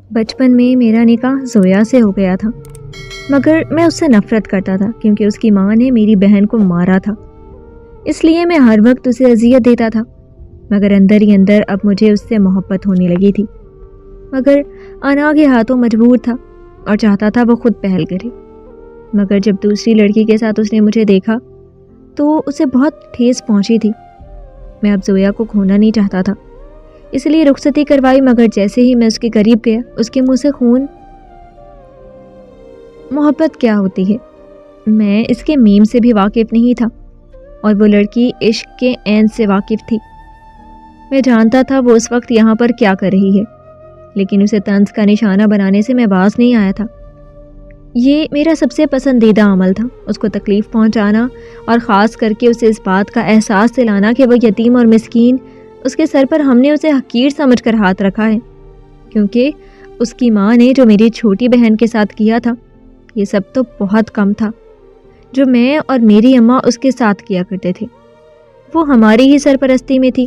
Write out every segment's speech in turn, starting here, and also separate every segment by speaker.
Speaker 1: بچپن میں میرا نکاح زویا سے ہو گیا تھا، مگر میں اس سے نفرت کرتا تھا کیونکہ اس کی ماں نے میری بہن کو مارا تھا۔ اس لیے میں ہر وقت اسے اذیت دیتا تھا، مگر اندر ہی اندر اب مجھے اس سے محبت ہونے لگی تھی، مگر انا کے ہاتھوں مجبور تھا اور چاہتا تھا وہ خود پہل کرے۔ مگر جب دوسری لڑکی کے ساتھ اس نے مجھے دیکھا تو اسے بہت ٹھیس پہنچی تھی۔ میں اب زویا کو کھونا نہیں چاہتا تھا، اس لیے رخصتی کروائی، مگر جیسے ہی میں اس کے قریب گیا اس کے منہ سے خون۔ محبت کیا ہوتی ہے میں اس کے میم سے بھی واقف نہیں تھا، اور وہ لڑکی عشق کے عین سے واقف تھی۔ میں جانتا تھا وہ اس وقت یہاں پر کیا کر رہی ہے، لیکن اسے طنز کا نشانہ بنانے سے میں باز نہیں آیا تھا۔ یہ میرا سب سے پسندیدہ عمل تھا، اس کو تکلیف پہنچانا، اور خاص کر کے اسے اس بات کا احساس دلانا کہ وہ یتیم اور مسکین، اس کے سر پر ہم نے اسے حقیر سمجھ کر ہاتھ رکھا ہے، کیونکہ اس کی ماں نے جو میری چھوٹی بہن کے ساتھ کیا تھا یہ سب تو بہت کم تھا جو میں اور میری اماں اس کے ساتھ کیا کرتے تھے۔ وہ ہماری ہی سرپرستی میں تھی۔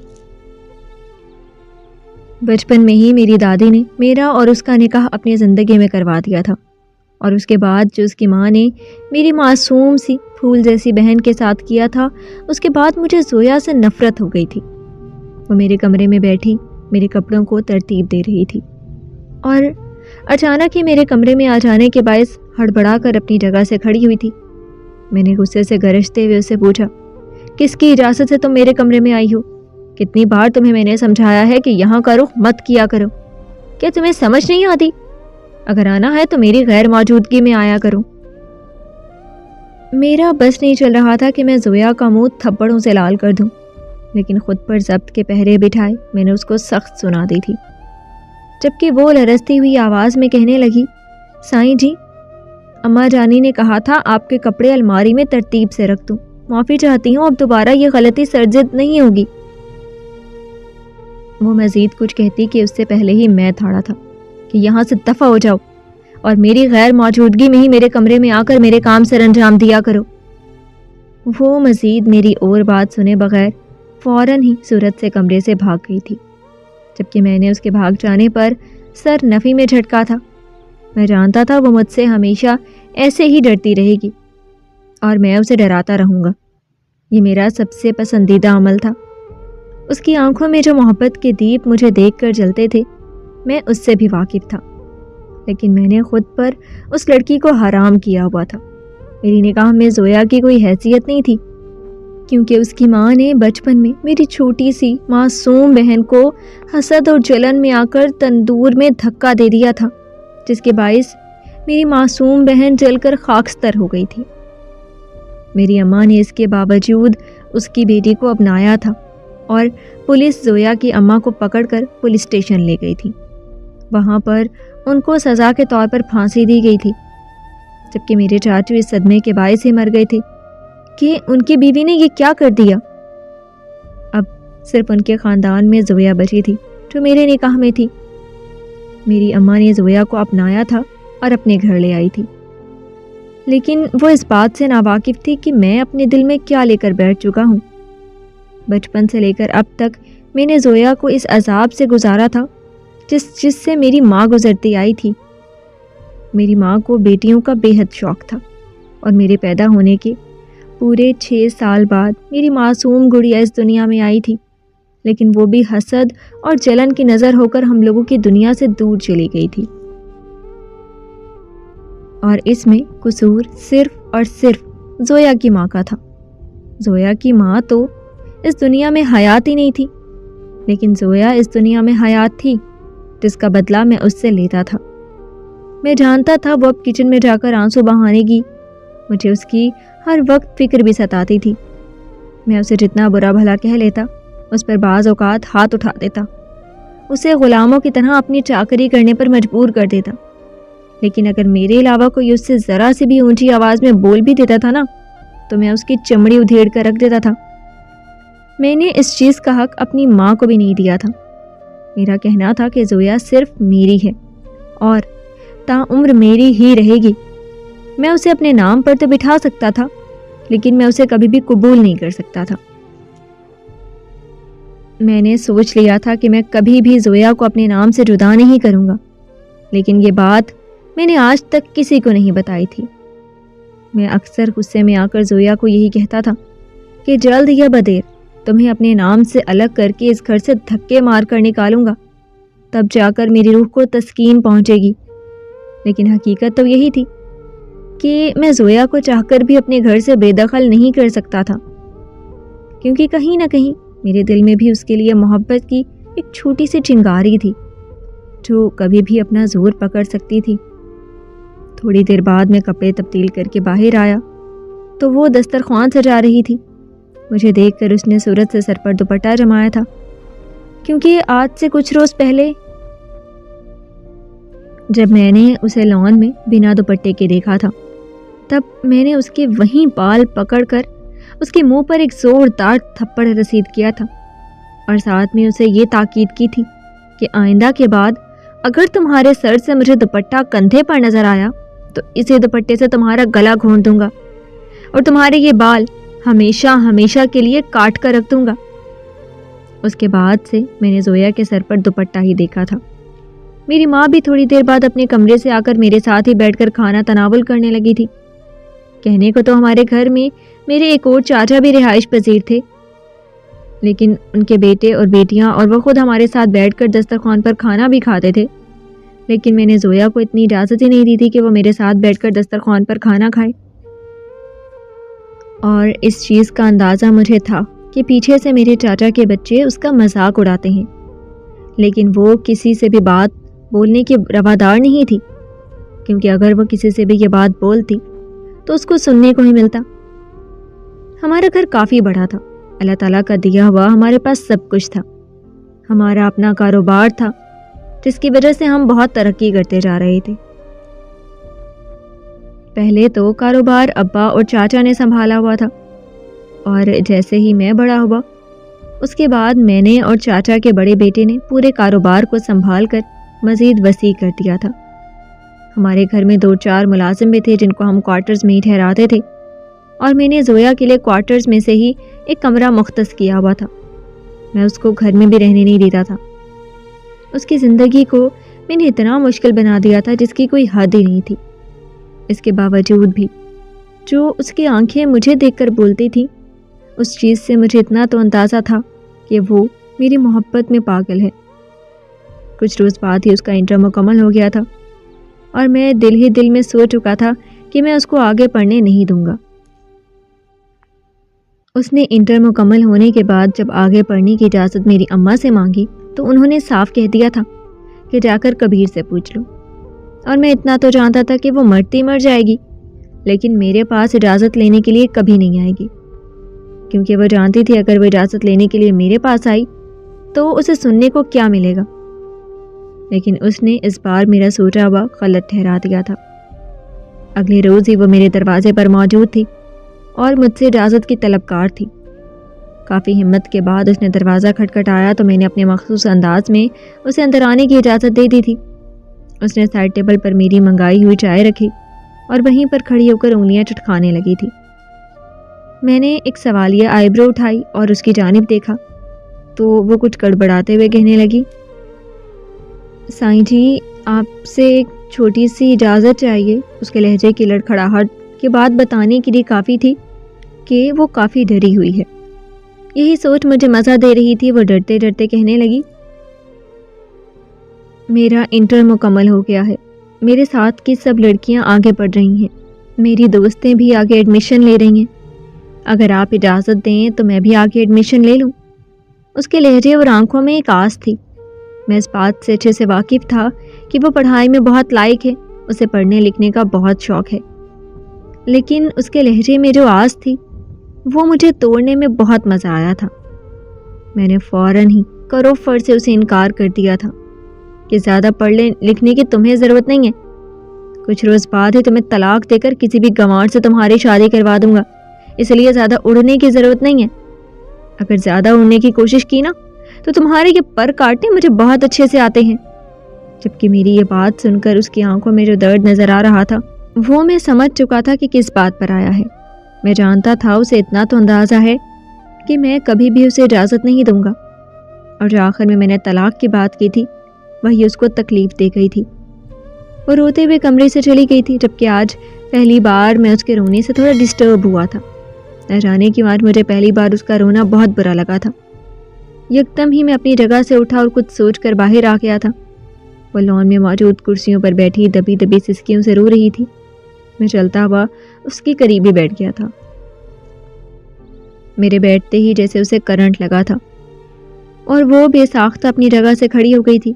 Speaker 1: بچپن میں ہی میری دادی نے میرا اور اس کا نکاح اپنی زندگی میں کروا دیا تھا، اور اس کے بعد جو اس کی ماں نے میری معصوم سی پھول جیسی بہن کے ساتھ کیا تھا، اس کے بعد مجھے زویا سے نفرت ہو گئی تھی۔ وہ میرے کمرے میں بیٹھی میرے کپڑوں کو ترتیب دے رہی تھی، اور اچانک ہی میرے کمرے میں آ جانے کے باعث ہڑبڑا کر اپنی جگہ سے کھڑی ہوئی تھی۔ میں نے غصے سے گرجتے ہوئے اس سے پوچھا، کس کی اجازت سے تم میرے کمرے میں آئی ہو؟ کتنی بار تمہیں میں نے سمجھایا ہے کہ یہاں کا رخ مت کیا کرو، کیا تمہیں سمجھ نہیں آتی؟ اگر آنا ہے تو میری غیر موجودگی میں آیا کرو۔ میرا بس نہیں چل رہا تھا کہ میں زویا کا منہ تھپڑوں سے لال کر دوں، لیکن خود پر ضبط کے پہرے بٹھائے میں نے اس کو سخت سنا دی تھی، جبکہ وہ لرزتی ہوئی آواز میں کہنے لگی، سائیں جی، اماں جانی نے کہا تھا آپ کے کپڑے الماری میں ترتیب سے رکھ دوں، معافی چاہتی ہوں، اب دوبارہ یہ غلطی سرزد نہیں ہوگی۔ وہ مزید کچھ کہتی کہ اس سے پہلے ہی میں تھاڑا تھا کہ یہاں سے دفع ہو جاؤ اور میری غیر موجودگی میں ہی میرے کمرے میں آ کر میرے کام سر انجام دیا کرو۔ وہ مزید میری اور بات سنے بغیر فوراً ہی صورت سے کمرے سے بھاگ گئی تھی، جبکہ میں نے اس کے بھاگ جانے پر سر نفی میں جھٹکا تھا۔ میں جانتا تھا وہ مجھ سے ہمیشہ ایسے ہی ڈرتی رہے گی، اور میں اسے ڈراتا رہوں گا۔ یہ میرا سب سے پسندیدہ عمل تھا۔ اس کی آنکھوں میں جو محبت کے دیپ مجھے دیکھ کر جلتے تھے میں اس سے بھی واقف تھا، لیکن میں نے خود پر اس لڑکی کو حرام کیا ہوا تھا۔ میری نکاح میں زویا کی کوئی حیثیت نہیں تھی، کیونکہ اس کی ماں نے بچپن میں میری چھوٹی سی معصوم بہن کو حسد اور جلن میں آ کر تندور میں دھکا دے دیا تھا، جس کے باعث میری معصوم بہن جل کر خاکستر ہو گئی تھی۔ میری اماں نے اس کے باوجود اس کی بیٹی کو اپنایا تھا، اور پولیس زویا کی اماں کو پکڑ کر پولیس اسٹیشن لے گئی تھی۔ وہاں پر ان کو سزا کے طور پر پھانسی دی گئی تھی، جبکہ میرے چاچو اس صدمے کے باعث ہی مر گئے تھے کہ ان کی بیوی نے یہ کیا کر دیا۔ اب صرف ان کے خاندان میں زویا بچی تھی جو میرے نکاح میں تھی۔ میری اماں نے زویا کو اپنایا تھا اور اپنے گھر لے آئی تھی، لیکن وہ اس بات سے ناواقف تھی کہ میں اپنے دل میں کیا لے کر بیٹھ چکا ہوں۔ بچپن سے لے کر اب تک میں نے زویا کو اس عذاب سے گزارا تھا جس سے میری ماں گزرتی آئی تھی۔ میری ماں کو بیٹیوں کا بے حد شوق تھا، اور میرے پیدا ہونے کے پورے 6 سال بعد میری معصوم گڑیا اس دنیا میں آئی تھی، لیکن وہ بھی حسد اور جلن کی نظر ہو کر ہم لوگوں کی دنیا سے دور چلی گئی تھی۔ اور اس میں قصور صرف اور صرف زویا کی ماں کا تھا۔ زویا کی ماں تو اس دنیا میں حیات ہی نہیں تھی، لیکن زویا اس دنیا میں حیات تھی، جس کا بدلہ میں اس سے لیتا تھا۔ میں جانتا تھا وہ اب کچن میں جا کر آنسو بہانے گی، مجھے اس کی ہر وقت فکر بھی ستاتی تھی۔ میں اسے جتنا برا بھلا کہہ لیتا، اس پر بعض اوقات ہاتھ اٹھا دیتا، اسے غلاموں کی طرح اپنی چاکری کرنے پر مجبور کر دیتا، لیکن اگر میرے علاوہ کوئی اس سے ذرا سی بھی اونچی آواز میں بول بھی دیتا تھا نا، تو میں اس کی چمڑی ادھیڑ کر رکھ دیتا تھا۔ میں نے اس چیز کا حق اپنی ماں کو بھی نہیں دیا تھا۔ میرا کہنا تھا کہ زویا صرف میری ہے اور تا عمر میری ہی رہے گی۔ میں اسے اپنے نام پر تو بٹھا سکتا تھا، لیکن میں اسے کبھی بھی قبول نہیں کر سکتا تھا۔ میں نے سوچ لیا تھا کہ میں کبھی بھی زویا کو اپنے نام سے جدا نہیں کروں گا، لیکن یہ بات میں نے آج تک کسی کو نہیں بتائی تھی۔ میں اکثر غصے میں آ کر زویا کو یہی کہتا تھا کہ جلد یا بدیر تمہیں اپنے نام سے الگ کر کے اس گھر سے دھکے مار کر نکالوں گا، تب جا کر میری روح کو تسکین پہنچے گی۔ لیکن حقیقت تو یہی تھی کہ میں زویا کو چاہ کر بھی اپنے گھر سے بے دخل نہیں کر سکتا تھا، کیونکہ کہیں نہ کہیں میرے دل میں بھی اس کے لیے محبت کی ایک چھوٹی سی چنگاری تھی جو کبھی بھی اپنا زور پکڑ سکتی تھی۔ تھوڑی دیر بعد میں کپڑے تبدیل کر کے باہر آیا تو وہ دسترخوان سجا رہی تھی۔ مجھے دیکھ کر اس نے صورت سے سر پر دوپٹہ جمایا تھا، کیونکہ آج سے کچھ روز پہلے جب میں نے اسے لان میں بنا دوپٹے کے دیکھا تھا، تب میں نے اس کے وہیں بال پکڑ کر اس کے منہ پر ایک زوردار تھپڑ رسید کیا تھا، اور ساتھ میں اسے یہ تاکید کی تھی کہ آئندہ کے بعد اگر تمہارے سر سے مجھے دوپٹہ کندھے پر نظر آیا تو اسی دوپٹے سے تمہارا گلا گھونٹ دوں گا اور تمہارے یہ بال ہمیشہ ہمیشہ کے لیے کاٹ کر رکھ دوں گا۔ اس کے بعد سے میں نے زویا کے سر پر دوپٹہ ہی دیکھا تھا۔ میری ماں بھی تھوڑی دیر بعد اپنے کمرے سے آ کر میرے ساتھ ہی بیٹھ کر کھانا تناول کرنے لگی تھی۔ کہنے کو تو ہمارے گھر میں میرے ایک اور چاچا بھی رہائش پذیر تھے، لیکن ان کے بیٹے اور بیٹیاں اور وہ خود ہمارے ساتھ بیٹھ کر دسترخوان پر کھانا بھی کھاتے تھے، لیکن میں نے زویا کو اتنی اجازت ہی نہیں دی تھی کہ وہ میرے ساتھ بیٹھ کر دسترخوان پر کھانا کھائے۔ اور اس چیز کا اندازہ مجھے تھا کہ پیچھے سے میرے چاچا کے بچے اس کا مذاق اڑاتے ہیں، لیکن وہ کسی سے بھی بات بولنے کی روادار نہیں تھی، کیونکہ اگر وہ کسی سے بھی یہ بات بولتی تو اس کو سننے کو ہی ملتا۔ ہمارا گھر کافی بڑا تھا، اللہ تعالیٰ کا دیا ہوا ہمارے پاس سب کچھ تھا۔ ہمارا اپنا کاروبار تھا جس کی وجہ سے ہم بہت ترقی کرتے جا رہے تھے۔ پہلے تو کاروبار ابا اور چاچا نے سنبھالا ہوا تھا، اور جیسے ہی میں بڑا ہوا اس کے بعد میں نے اور چاچا کے بڑے بیٹے نے پورے کاروبار کو سنبھال کر مزید وسیع کر دیا تھا۔ ہمارے گھر میں 2-4 ملازم بھی تھے جن کو ہم کوارٹرز میں ہی ٹھہراتے تھے، اور میں نے زویا کے لیے کوارٹرز میں سے ہی ایک کمرہ مختص کیا ہوا تھا۔ میں اس کو گھر میں بھی رہنے نہیں دیتا تھا۔ اس کی زندگی کو میں نے اتنا مشکل بنا دیا تھا جس کی کوئی حد ہی نہیں تھی۔ اس کے باوجود بھی جو اس کی آنکھیں مجھے دیکھ کر بولتی تھیں، اس چیز سے مجھے اتنا تو اندازہ تھا کہ وہ میری محبت میں پاگل ہے۔ کچھ روز بعد ہی اس کا انٹر مکمل ہو گیا تھا، اور میں دل ہی دل میں سوچ چکا تھا کہ میں اس کو آگے پڑھنے نہیں دوں گا۔ اس نے انٹر مکمل ہونے کے بعد جب آگے پڑھنے کی اجازت میری اماں سے مانگی تو انہوں نے صاف کہہ دیا تھا کہ جا کر کبیر سے پوچھ لو، اور میں اتنا تو جانتا تھا کہ وہ مرتی مر جائے گی، لیکن میرے پاس اجازت لینے کے لیے کبھی نہیں آئے گی، کیونکہ وہ جانتی تھی اگر وہ اجازت لینے کے لیے میرے پاس آئی تو اسے سننے کو کیا ملے گا۔ لیکن اس نے اس بار میرا سوچا ہوا غلط ٹھہرا دیا تھا۔ اگلے روز ہی وہ میرے دروازے پر موجود تھی اور مجھ سے اجازت کی طلبگار تھی۔ کافی ہمت کے بعد اس نے دروازہ کھٹکھٹایا تو میں نے اپنے مخصوص انداز میں اسے اندر آنے کی اجازت دے دی تھی۔ اس نے سائڈ ٹیبل پر میری منگائی ہوئی چائے رکھی اور وہیں پر کھڑی ہو کر انگلیاں چٹکانے لگی تھی۔ میں نے ایک سوالیہ آئی برو اٹھائی اور اس کی جانب دیکھا تو وہ کچھ گڑبڑاتے ہوئے کہنے لگی، سائیں جی آپ سے ایک چھوٹی سی اجازت چاہیے۔ اس کے لہجے کی لڑکھڑاہٹ کے بعد بتانے کے لیے کافی تھی کہ وہ کافی ڈری ہوئی ہے۔ یہی سوچ مجھے مزہ دے رہی تھی۔ وہ ڈرتے ڈرتے کہنے لگی، میرا انٹر مکمل ہو گیا ہے، میرے ساتھ کی سب لڑکیاں آگے پڑھ رہی ہیں، میری دوستیں بھی آگے ایڈمیشن لے رہی ہیں، اگر آپ اجازت دیں تو میں بھی آگے ایڈمیشن لے لوں۔ اس کے لہجے اور آنکھوں میں ایک آس تھی۔ میں اس بات سے اچھے سے واقف تھا کہ وہ پڑھائی میں بہت لائق ہے، اسے پڑھنے لکھنے کا بہت شوق ہے، لیکن اس کے لہجے میں جو آس تھی وہ مجھے توڑنے میں بہت مزہ آیا تھا۔ میں نے فوراً ہی کرو فر سے اسے انکار کر دیا تھا کہ زیادہ پڑھنے لکھنے کی تمہیں ضرورت نہیں ہے، کچھ روز بعد ہی تمہیں طلاق دے کر کسی بھی گنوار سے تمہاری شادی کروا دوں گا، اس لیے زیادہ اڑنے کی ضرورت نہیں ہے۔ اگر زیادہ اڑنے کی کوشش کی نا تو تمہارے یہ پر کاٹنے مجھے بہت اچھے سے آتے ہیں۔ جبکہ میری یہ بات سن کر اس کی آنکھوں میں جو درد نظر آ رہا تھا وہ میں سمجھ چکا تھا کہ کس بات پر آیا ہے۔ میں جانتا تھا اسے اتنا تو اندازہ ہے کہ میں کبھی بھی اسے اجازت نہیں دوں گا، اور جو آخر میں نے طلاق کی بات کی تھی وہی اس کو تکلیف دے گئی تھی۔ وہ روتے ہوئے کمرے سے چلی گئی تھی، جبکہ آج پہلی بار میں اس کے رونے سے تھوڑا ڈسٹرب ہوا تھا۔ نہ جانے کیوں آج مجھے پہلی بار اس کا رونا بہت برا لگا تھا۔ یکدم ہی میں اپنی جگہ سے اٹھا اور کچھ سوچ کر باہر آ گیا تھا۔ وہ لان میں موجود کرسیوں پر بیٹھی دبی دبی سسکیوں سے رو رہی تھی۔ میں چلتا ہوا اس کے قریب ہی بیٹھ گیا تھا۔ میرے بیٹھتے ہی جیسے اسے کرنٹ لگا تھا اور وہ بے ساختہ اپنی جگہ سے کھڑی ہو گئی تھی۔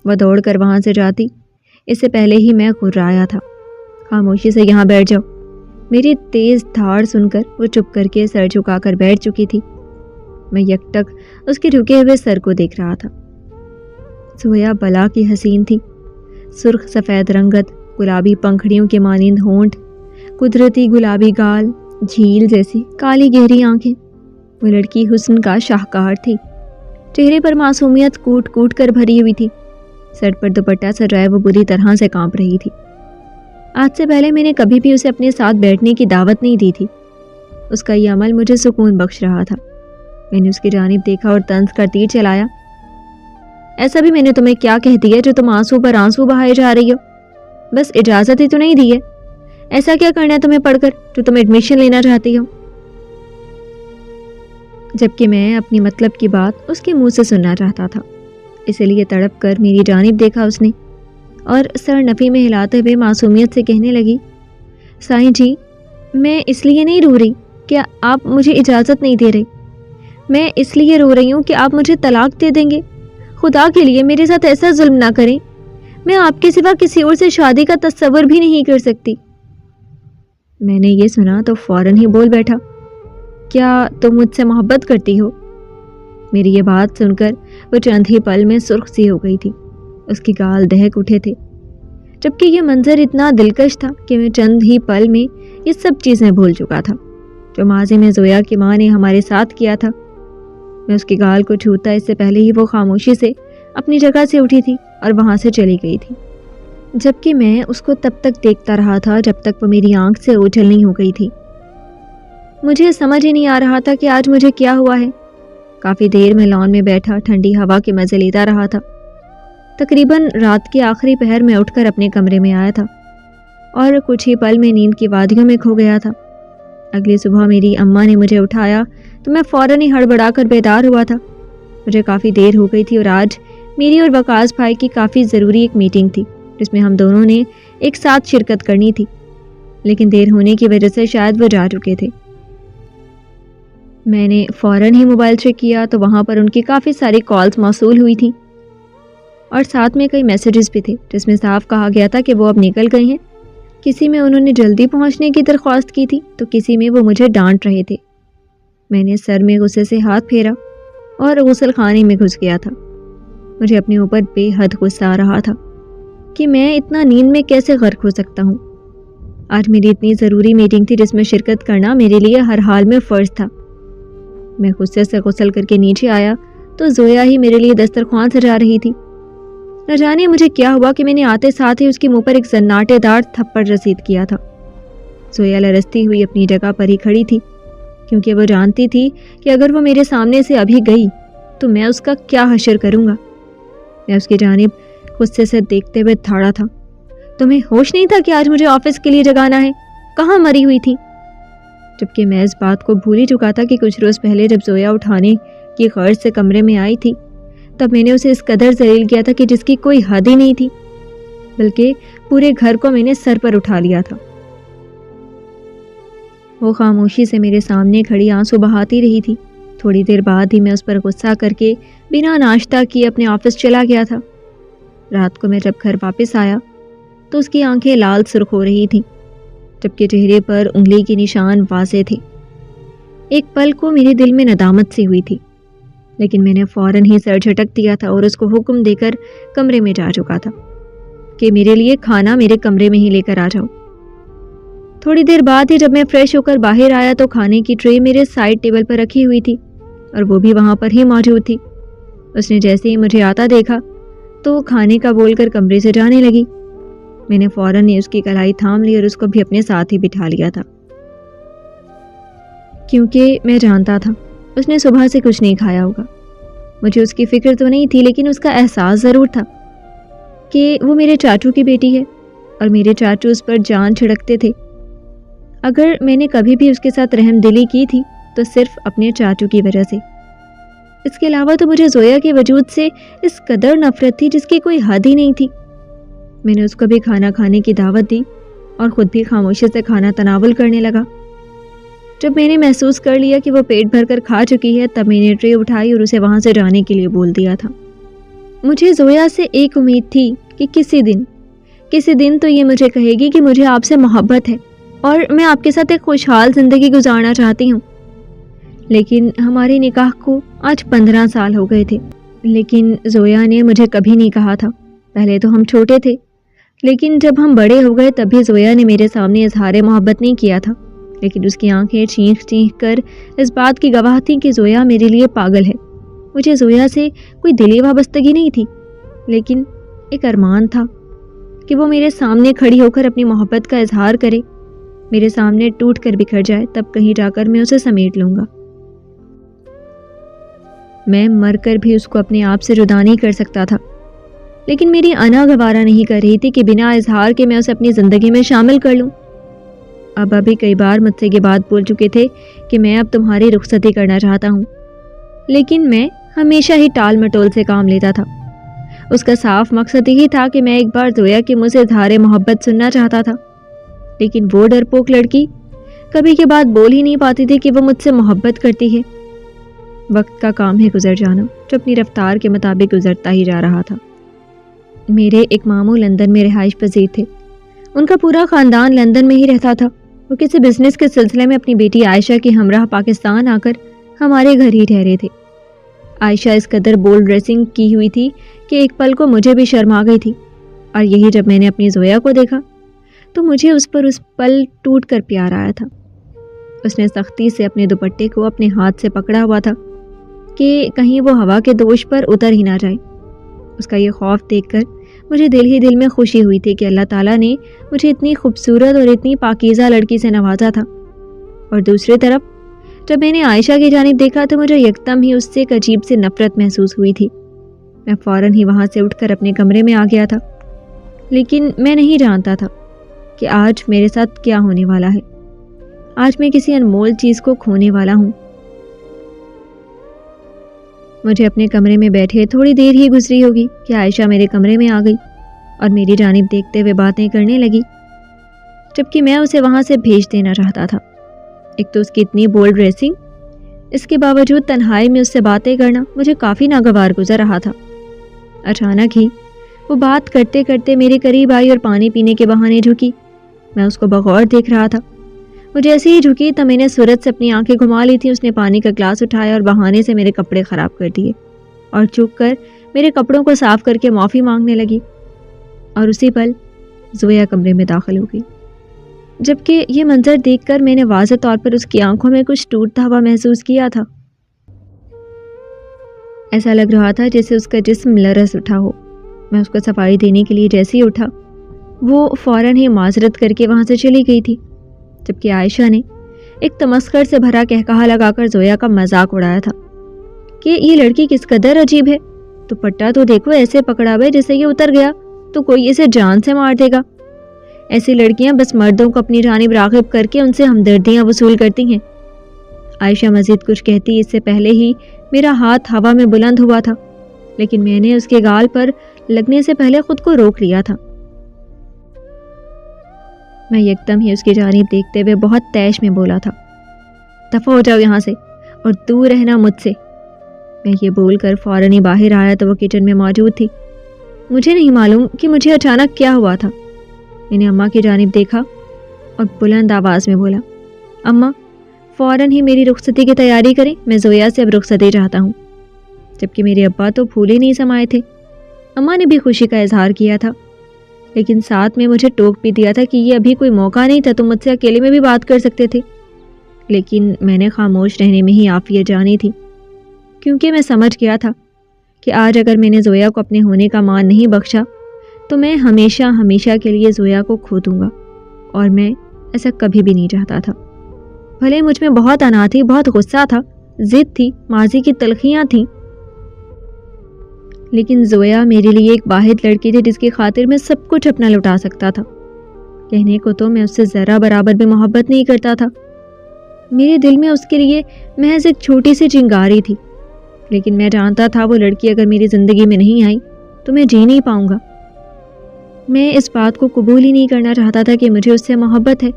Speaker 1: وہ دوڑ کر وہاں سے جاتی، اس سے پہلے ہی میں گھبرایا تھا۔ خاموشی سے یہاں بیٹھ جاؤ۔ میری تیز دھاڑ سن کر وہ چپ کر کے سر جھکا کر بیٹھ چکی تھی۔ میں یکٹک اس کے جھکے ہوئے سر کو دیکھ رہا تھا۔ زویا بلا کی حسین تھی، سرخ سفید رنگت، گلابی پنکھڑیوں کے مانند ہونٹ، قدرتی گلابی گال، جھیل جیسی کالی گہری آنکھیں۔ وہ لڑکی حسن کا شاہکار تھی، چہرے پر معصومیت کوٹ کوٹ کر بھری ہوئی تھی۔ سر پر دوپٹہ سجائے وہ بری طرح سے کانپ رہی تھی۔ آج سے پہلے میں نے کبھی بھی اسے اپنے ساتھ بیٹھنے کی دعوت نہیں دی تھی۔ اس کا یہ عمل مجھے سکون بخش رہا تھا۔ میں نے اس کی جانب دیکھا اور طنز کر تیر چلایا، ایسا بھی میں نے تمہیں کیا کہہ دیا جو تم آنسو پر آنسو بہائے جا رہی ہو؟ بس اجازت ہی تو نہیں دی ہے۔ ایسا کیا کرنا ہے تمہیں پڑھ کر جو تم ایڈمیشن لینا چاہتی ہو؟ جبکہ میں اپنی مطلب کی بات اس کے منہ سے سننا چاہتا تھا، اسی لیے تڑپ کر میری جانب دیکھا اس نے اور سر نفی میں ہلاتے ہوئے معصومیت سے کہنے لگی، سائیں جی، میں اس لیے نہیں رو رہی کہ آپ مجھے اجازت نہیں دے رہے، میں اس لیے رو رہی ہوں کہ آپ مجھے طلاق دے دیں گے۔ خدا کے لیے میرے ساتھ ایسا ظلم نہ کریں، میں آپ کے سوا کسی اور سے شادی کا تصور بھی نہیں کر سکتی۔ میں نے یہ سنا تو فوراً ہی بول بیٹھا، کیا تم مجھ سے محبت کرتی ہو؟ میری یہ بات سن کر وہ چند ہی پل میں سرخ سی ہو گئی تھی، اس کی گال دہک اٹھے تھے، جبکہ یہ منظر اتنا دلکش تھا کہ میں چند ہی پل میں یہ سب چیزیں بھول چکا تھا جو ماضی میں زویا کی ماں نے ہمارے ساتھ کیا تھا۔ میں اس کی گال کو چھوتا اس سے پہلے ہی وہ خاموشی سے اپنی جگہ سے اٹھی تھی اور وہاں سے چلی گئی تھی، جبکہ میں اس کو تب تک دیکھتا رہا تھا جب تک وہ میری آنکھ سے اوجھل نہیں ہو گئی تھی۔ مجھے سمجھ ہی نہیں آ رہا تھا کہ آج مجھے کیا ہوا ہے۔ کافی دیر میں لان میں بیٹھا ٹھنڈی ہوا کے مزے لیتا رہا تھا۔ تقریباً رات کے آخری پہر میں اٹھ کر اپنے کمرے میں آیا تھا اور کچھ ہی پل میں نیند کی وادیوں میں کھو گیا تھا۔ اگلی صبح میری اماں نے مجھے اٹھایا تو میں فوراً ہی ہڑبڑا کر بیدار ہوا تھا۔ مجھے کافی دیر ہو گئی تھی اور آج میری اور وقاص بھائی کی کافی ضروری ایک میٹنگ تھی جس میں ہم دونوں نے ایک ساتھ شرکت کرنی تھی، لیکن دیر ہونے کی وجہ سے شاید وہ جا چکے تھے۔ میں نے فوراً ہی موبائل چیک کیا تو وہاں پر ان کی کافی ساری کالز موصول ہوئی تھیں اور ساتھ میں کئی میسیجز بھی تھے جس میں صاف کہا گیا تھا کہ وہ اب نکل گئے ہیں۔ کسی میں انہوں نے جلدی پہنچنے کی درخواست کی تھی تو کسی میں وہ مجھے ڈانٹ رہے تھے۔ میں نے سر میں غصے سے ہاتھ پھیرا اور غسل خانے میں گھس گیا تھا۔ مجھے اپنے اوپر بے حد غصہ آ رہا تھا کہ میں اتنا نیند میں کیسے غرق ہو سکتا ہوں۔ آج میری اتنی ضروری میٹنگ تھی جس میں شرکت کرنا میرے لیے ہر حال میں فرض تھا۔ میں غصے سے غسل کر کے نیچے آیا تو زویا ہی میرے لیے دسترخوان سجا رہی تھی۔ نہ جانے مجھے کیا ہوا کہ میں نے آتے ساتھ ہی اس کے منہ پر ایک زناٹے دار تھپڑ رسید کیا تھا۔ زویا لرزتی ہوئی اپنی جگہ پر ہی کھڑی تھی کیونکہ وہ جانتی تھی کہ اگر وہ میرے سامنے سے ابھی گئی تو میں اس کا کیا حشر کروں گا۔ میں اس کی جانب غصے سے دیکھتے ہوئے تھاڑا تھا، تمہیں ہوش نہیں تھا کہ آج مجھے آفس کے لیے جگانا ہے؟ کہاں مری ہوئی تھی؟ جبکہ میں اس بات کو بھول ہی چکا تھا کہ کچھ روز پہلے جب زویا اٹھانے کی غرض سے کمرے میں آئی تھی تب میں نے اسے اس قدر ذلیل کیا تھا کہ جس کی کوئی حد ہی نہیں تھی، بلکہ پورے گھر کو میں نے سر پر اٹھا لیا تھا۔ وہ خاموشی سے میرے سامنے کھڑی آنسو بہاتی رہی تھی۔ تھوڑی دیر بعد ہی میں اس پر غصہ کر کے بنا ناشتہ کیے اپنے آفس چلا گیا تھا۔ رات کو میں جب گھر واپس آیا تو اس کی آنکھیں لال سرخ ہو رہی تھیں جبکہ چہرے پر انگلی کے نشان واضح تھے۔ ایک پل کو میرے دل میں ندامت سی ہوئی تھی، لیکن میں نے فوراً ہی سر جھٹک دیا تھا اور اس کو حکم دے کر کمرے میں جا چکا تھا کہ میرے لیے کھانا میرے کمرے میں ہی لے کر آ جاؤ۔ تھوڑی دیر بعد ہی جب میں فریش ہو کر باہر آیا تو کھانے کی ٹرے میرے سائڈ ٹیبل پر رکھی ہوئی تھی اور وہ بھی وہاں پر ہی موجود تھی۔ اس نے جیسے ہی مجھے آتا دیکھا تو وہ کھانے کا بول کر کمرے سے جانے لگی۔ میں نے فوراً ہی اس کی کلائی تھام لی اور اس کو بھی اپنے ساتھ ہی بٹھا لیا تھا، کیونکہ میں جانتا تھا اس نے صبح سے کچھ نہیں کھایا ہوگا۔ مجھے اس کی فکر تو نہیں تھی لیکن اس کا احساس ضرور تھا کہ وہ میرے چاچو کی بیٹی ہے اور میرے چاچو اس پر جان چھڑکتے تھے۔ اگر میں نے کبھی بھی اس کے ساتھ رحم دلی کی تھی تو صرف اپنے چاچو کی وجہ سے۔ اس کے علاوہ تو مجھے زویا کے وجود سے اس قدر نفرت تھی جس کی کوئی حد ہی نہیں تھی۔ میں نے اس کو بھی کھانا کھانے کی دعوت دی اور خود بھی خاموشی سے کھانا تناول کرنے لگا۔ جب میں نے محسوس کر لیا کہ وہ پیٹ بھر کر کھا چکی ہے تب میں نے ٹرے اٹھائی اور اسے وہاں سے جانے کے لیے بول دیا تھا۔ مجھے زویا سے ایک امید تھی کہ کسی دن تو یہ مجھے کہے گی کہ مجھے آپ سے محبت ہے اور میں آپ کے ساتھ ایک خوشحال زندگی گزارنا چاہتی ہوں۔ لیکن ہمارے نکاح کو آج 15 سال ہو گئے تھے، لیکن زویا نے مجھے کبھی نہیں کہا تھا۔ پہلے تو ہم چھوٹے تھے، لیکن جب ہم بڑے ہو گئے تب بھی زویا نے میرے سامنے اظہار محبت نہیں کیا تھا، لیکن اس کی آنکھیں چینخ چینخ کر اس بات کی گواہ تھیں کہ زویا میرے لیے پاگل ہے۔ مجھے زویا سے کوئی دلی وابستگی نہیں تھی، لیکن ایک ارمان تھا کہ وہ میرے سامنے کھڑی ہو کر اپنی محبت کا اظہار کرے، میرے سامنے ٹوٹ کر بکھر جائے، تب کہیں جا کر میں اسے سمیٹ لوں گا۔ میں مر کر بھی اس کو اپنے آپ سے جدا نہیں کر سکتا تھا، لیکن میری انا گوارا نہیں کر رہی تھی کہ بنا اظہار کے میں اسے اپنی زندگی میں شامل کر لوں۔ ابا بھی کئی بار مجھ سے یہ بات بول چکے تھے کہ میں اب تمہاری رخصتی کرنا چاہتا ہوں، لیکن میں ہمیشہ ہی ٹال مٹول سے کام لیتا تھا۔ اس کا صاف مقصد یہی تھا کہ میں ایک بار زویا کے منہ سے اظہار محبت سننا چاہتا تھا، لیکن وہ ڈرپوک لڑکی کبھی کی بات بول ہی نہیں پاتی تھی کہ وہ مجھ سے محبت کرتی ہے۔ وقت کا کام ہے گزر جانا، جو اپنی رفتار کے مطابق گزرتا ہی جا رہا تھا۔ میرے ایک ماموں لندن میں رہائش پذیر تھے، ان کا پورا خاندان لندن میں ہی رہتا تھا۔ وہ کسی بزنس کے سلسلے میں اپنی بیٹی عائشہ کے ہمراہ پاکستان آ کر ہمارے گھر ہی ٹھہرے تھے۔ عائشہ اس قدر بولڈ ڈریسنگ کی ہوئی تھی کہ ایک پل کو مجھے بھی شرم آ گئی تھی، اور یہی جب میں نے اپنی زویا کو دیکھا تو مجھے اس پر اس پل ٹوٹ کر پیار آیا تھا۔ اس نے سختی سے اپنے دوپٹے کو اپنے ہاتھ سے پکڑا ہوا تھا کہ کہیں وہ ہوا کے دوش پر اتر ہی نہ جائے۔ اس کا یہ خوف دیکھ کر مجھے دل ہی دل میں خوشی ہوئی تھی کہ اللہ تعالیٰ نے مجھے اتنی خوبصورت اور اتنی پاکیزہ لڑکی سے نوازا تھا۔ اور دوسری طرف جب میں نے عائشہ کی جانب دیکھا تو مجھے یکدم ہی اس سے ایک عجیب سی نفرت محسوس ہوئی تھی۔ میں فوراً ہی وہاں سے اٹھ کر اپنے کمرے میں آ گیا تھا، لیکن میں نہیں جانتا تھا کہ آج میرے ساتھ کیا ہونے والا ہے۔ آج میں کسی انمول چیز کو کھونے والا ہوں۔ مجھے اپنے کمرے میں بیٹھے تھوڑی دیر ہی گزری ہوگی کہ عائشہ میرے کمرے میں آ گئی اور میری جانب دیکھتے ہوئے باتیں کرنے لگی، جبکہ میں اسے وہاں سے بھیج دینا چاہتا تھا۔ ایک تو اس کی اتنی بولڈ ڈریسنگ، اس کے باوجود تنہائی میں اس سے باتیں کرنا مجھے کافی ناگوار گزر رہا تھا۔ اچانک ہی وہ بات کرتے کرتے میرے قریب آئی اور پانی پینے کے بہانے جھکی۔ میں اس کو بغور دیکھ رہا تھا۔ وہ جیسے ہی جھکی تو میں نے صورت سے اپنی آنکھیں گھما لی تھی۔ اس نے پانی کا گلاس اٹھایا اور بہانے سے میرے کپڑے خراب کر دیے اور چک کر میرے کپڑوں کو صاف کر کے معافی مانگنے لگی، اور اسی پل زویا کمرے میں داخل ہو گئی۔ جبکہ یہ منظر دیکھ کر میں نے واضح طور پر اس کی آنکھوں میں کچھ ٹوٹتا ہوا محسوس کیا تھا۔ ایسا لگ رہا تھا جیسے اس کا جسم لرز اٹھا ہو۔ میں اس کو صفائی دینے کے لیے جیسے ہی اٹھا وہ فوراً ہی معذرت کر کے وہاں سے چلی گئی تھی، جبکہ عائشہ نے ایک تمسخر سے بھرا کہکہا لگا کر زویا کا مذاق اڑایا تھا کہ یہ لڑکی کس قدر عجیب ہے، دوپٹہ تو دیکھو ایسے پکڑا ہوا ہے جیسے یہ اتر گیا تو کوئی اسے جان سے مار دے گا۔ ایسی لڑکیاں بس مردوں کو اپنی جانب راغب کر کے ان سے ہمدردیاں وصول کرتی ہیں۔ عائشہ مزید کچھ کہتی اس سے پہلے ہی میرا ہاتھ ہوا میں بلند ہوا تھا، لیکن میں نے اس کے گال پر لگنے سے پہلے خود کو روک لیا تھا۔ میں یکدم ہی اس کی جانب دیکھتے ہوئے بہت تیش میں بولا تھا، دفع ہو جاؤ یہاں سے اور دور رہنا مجھ سے۔ میں یہ بول کر فوراً ہی باہر آیا تو وہ کچن میں موجود تھی۔ مجھے نہیں معلوم کہ مجھے اچانک کیا ہوا تھا۔ میں نے اماں کی جانب دیکھا اور بلند آواز میں بولا، اماں فوراً ہی میری رخصتی کی تیاری کریں، میں زویا سے اب رخصتی چاہتا ہوں۔ جبکہ میرے ابا تو پھولے نہیں سمائے تھے۔ اماں نے بھی خوشی کا اظہار کیا تھا، لیکن ساتھ میں مجھے ٹوک بھی دیا تھا کہ یہ ابھی کوئی موقع نہیں تھا، تم مجھ سے اکیلے میں بھی بات کر سکتے تھے۔ لیکن میں نے خاموش رہنے میں ہی عافیت جانی تھی، کیونکہ میں سمجھ گیا تھا کہ آج اگر میں نے زویا کو اپنے ہونے کا مان نہیں بخشا تو میں ہمیشہ ہمیشہ کے لیے زویا کو کھو دوں گا، اور میں ایسا کبھی بھی نہیں چاہتا تھا۔ بھلے مجھ میں بہت انا تھی، بہت غصہ تھا، ضد تھی، ماضی کی تلخیاں تھیں، لیکن زویا میرے لیے ایک واحد لڑکی تھی جس کی خاطر میں سب کچھ اپنا لٹا سکتا تھا۔ کہنے کو تو میں اس سے ذرا برابر بھی محبت نہیں کرتا تھا. میرے دل میں اس کے لیے محض ایک چھوٹی سی چنگاری تھی، لیکن میں جانتا تھا وہ لڑکی اگر میری زندگی میں نہیں آئی تو میں جی نہیں پاؤں گا. میں اس بات کو قبول ہی نہیں کرنا چاہتا تھا کہ مجھے اس سے محبت ہے،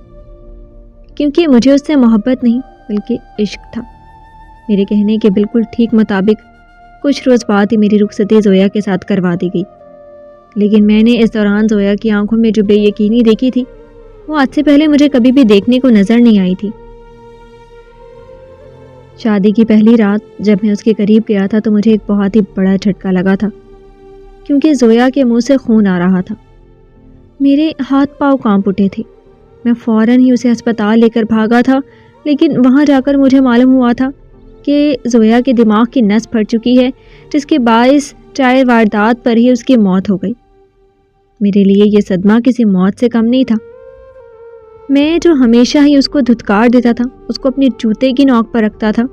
Speaker 1: کیونکہ مجھے اس سے محبت نہیں بلکہ عشق تھا. میرے کہنے کے بالکل ٹھیک مطابق کچھ روز بعد ہی میری رخصتی زویا کے ساتھ کروا دی گئی. لیکن میں نے اس دوران زویا کی آنکھوں میں جو بے یقینی دیکھی تھی وہ آج سے پہلے مجھے کبھی بھی دیکھنے کو نظر نہیں آئی تھی. شادی کی پہلی رات جب میں اس کے قریب گیا تھا تو مجھے ایک بہت ہی بڑا جھٹکا لگا تھا، کیونکہ زویا کے منہ سے خون آ رہا تھا. میرے ہاتھ پاؤں کانپ اٹھے تھے. میں فوراً ہی اسے ہسپتال لے کر بھاگا تھا، لیکن وہاں جا کر مجھے معلوم ہوا تھا کہ زویا کے دماغ کی نس پھٹ چکی ہے، جس کے باعث چائے واردات پر ہی اس کی موت ہو گئی. میرے لیے یہ صدمہ کسی موت سے کم نہیں تھا. میں جو ہمیشہ ہی اس کو دھتکار دیتا تھا، اس کو اپنے جوتے کی نوک پر رکھتا تھا،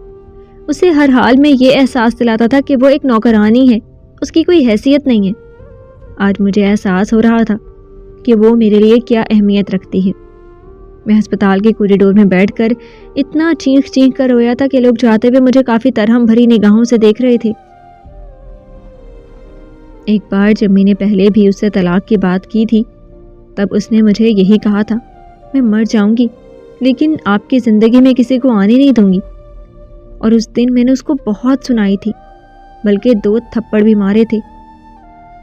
Speaker 1: اسے ہر حال میں یہ احساس دلاتا تھا کہ وہ ایک نوکرانی ہے، اس کی کوئی حیثیت نہیں ہے. آج مجھے احساس ہو رہا تھا کہ وہ میرے لیے کیا اہمیت رکھتی ہے. میں ہسپتال کے کوریڈور میں بیٹھ کر اتنا چینخ چینخ کر رویا تھا کہ لوگ جاتے ہوئے مجھے کافی ترہم بھری نگاہوں سے دیکھ رہے تھے. ایک بار جب میں نے پہلے بھی اس سے طلاق کی بات کی تھی، تب اس نے مجھے یہی کہا تھا، میں مر جاؤں گی لیکن آپ کی زندگی میں کسی کو آنے نہیں دوں گی. اور اس دن میں نے اس کو بہت سنائی تھی، بلکہ 2 تھپڑ بھی مارے تھے.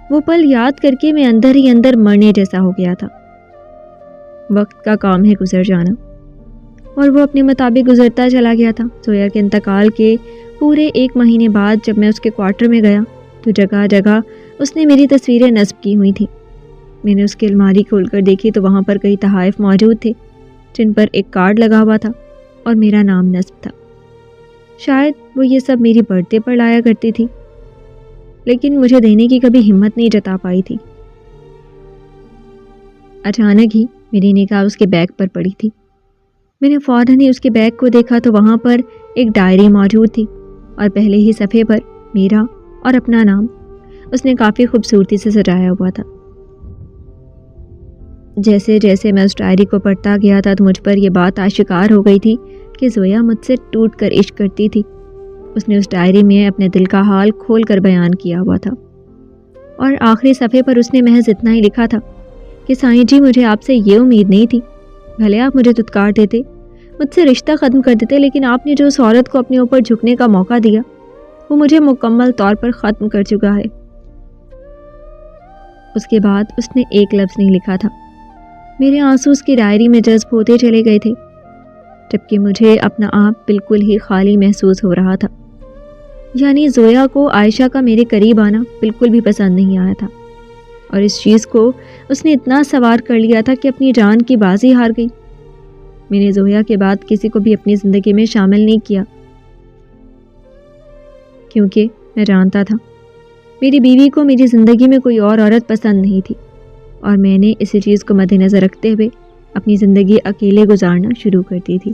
Speaker 1: وہ پل یاد کر کے میں اندر ہی اندر مرنے جیسا ہو گیا تھا. وقت کا کام ہے گزر جانا، اور وہ اپنے مطابق گزرتا چلا گیا تھا. زویا کے انتقال کے پورے 1 مہینے بعد جب میں اس کے کوارٹر میں گیا تو جگہ جگہ اس نے میری تصویریں نصب کی ہوئی تھیں. میں نے اس کی الماری کھول کر دیکھی تو وہاں پر کئی تحائف موجود تھے جن پر ایک کارڈ لگا ہوا تھا اور میرا نام نصب تھا. شاید وہ یہ سب میری برتھ ڈے پر لایا کرتی تھی، لیکن مجھے دینے کی کبھی ہمت نہیں جتا پائی تھی. اچانک ہی میری نگاہ اس کے بیگ پر پڑی تھی. میں نے فوراً ہی اس کے بیگ کو دیکھا تو وہاں پر ایک ڈائری موجود تھی اور پہلے ہی صفحے پر میرا اور اپنا نام اس نے کافی خوبصورتی سے سجایا ہوا تھا. جیسے جیسے میں اس ڈائری کو پڑھتا گیا تھا تو مجھ پر یہ بات آشکار ہو گئی تھی کہ زویا مجھ سے ٹوٹ کر عشق کرتی تھی. اس نے اس ڈائری میں اپنے دل کا حال کھول کر بیان کیا ہوا تھا، اور آخری صفحے پر اس نے محض اتنا ہی لکھا تھا کہ سائیں جی، مجھے آپ سے یہ امید نہیں تھی. بھلے آپ مجھے دھتکار دیتے، مجھ سے رشتہ ختم کر دیتے، لیکن آپ نے جو اس عورت کو اپنے اوپر جھکنے کا موقع دیا وہ مجھے مکمل طور پر ختم کر چکا ہے. اس کے بعد اس نے ایک لفظ نہیں لکھا تھا. میرے آنسو اس کی ڈائری میں جذب ہوتے چلے گئے تھے، جبکہ مجھے اپنا آپ بالکل ہی خالی محسوس ہو رہا تھا. یعنی زویا کو عائشہ کا میرے قریب آنا بالکل بھی پسند نہیں آیا تھا، اور اس چیز کو اس نے اتنا سوار کر لیا تھا کہ اپنی جان کی بازی ہار گئی. میں نے زویا کے بعد کسی کو بھی اپنی زندگی میں شامل نہیں کیا، کیونکہ میں جانتا تھا میری بیوی کو میری زندگی میں کوئی اور عورت پسند نہیں تھی، اور میں نے اسی چیز کو مد نظر رکھتے ہوئے اپنی زندگی اکیلے گزارنا شروع کر دی تھی.